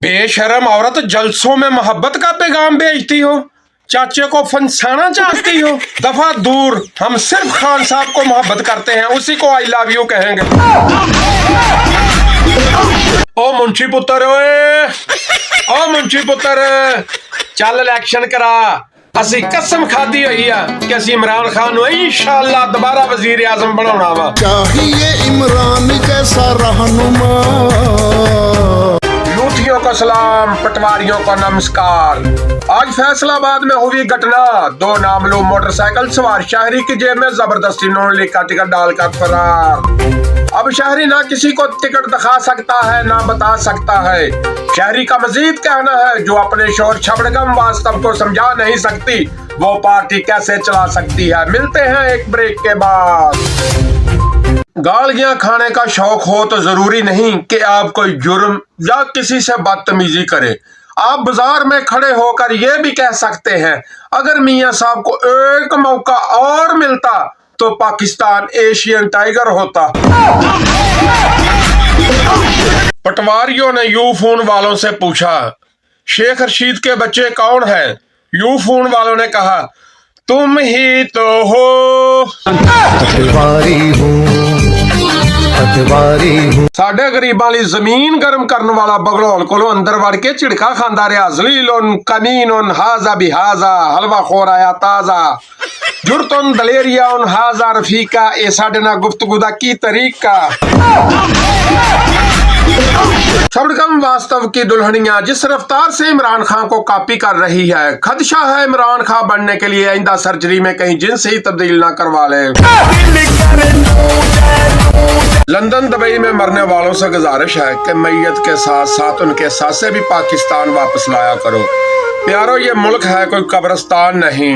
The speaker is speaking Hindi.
बेशरम औरत, जलसों में मोहब्बत का पैगाम भेजती हो, चाचे को फंसाना चाहती हो। दफा दूर, हम सिर्फ खान साहब को मोहब्बत करते हैं, उसी को आई लव यू कहेंगे। ओ मुंशी पुत्र, ओ मुंशी पुत्र, चल इलेक्शन करा। असी कसम खाधी हुई है कि असी इमरान खान को इंशाअल्लाह दोबारा वजीर आजम बनाना वा। चाहिए इमरान जैसा रहनुमा। लूटियों को सलाम, पटवारियों को नमस्कार। आज फैसलाबाद में हुई घटना, दो नामलूम मोटरसाइकिल सवार शहरी की जेब में जबरदस्ती नोटली का टिकट डालकर फरार। अब शहरी ना किसी को टिकट दिखा सकता है ना बता सकता है। शहरी का मजीद कहना है, जो अपने शोर छबड़गम वास्तव को समझा नहीं सकती, वो पार्टी कैसे चला सकती है। मिलते हैं एक ब्रेक के बाद। गालियां खाने का शौक हो तो जरूरी नहीं कि आप कोई जुर्म या किसी से बदतमीजी करें। आप बाजार में खड़े होकर ये भी कह सकते हैं, अगर मियां साहब को एक मौका और मिलता तो पाकिस्तान एशियन टाइगर होता। पटवारियों ने यू फोन वालों से पूछा, शेख रशीद के बच्चे कौन है? यू फोन वालों ने कहा, तुम ही तो हो। साडे गरीबां लई जमीन गर्म करने वाला बगड़ौल को अंदर वड़ के झिड़का खांदा रहा। जलीलुन कमीनुन हाजा बिहाजा, हलवा खोर आया ताजा। जुर्तुन दलेरियाउन हाजा रफीका, ए साडे नाल गुफ्तगू दा की तरीका। छबड़गम वास्तव की दुल्हनिया जिस रफ्तार से इमरान खान को कॉपी कर रही है, खदशा है इमरान खान बनने के लिए आइंदा सर्जरी में कहीं जिन्स ही तब्दील ना करवा ले। लंदन दुबई में मरने वालों से गुजारिश है कि मैयत के साथ साथ उनके सांसें भी पाकिस्तान वापस लाया करो। प्यारो, ये मुल्क है कोई कब्रिस्तान नहीं।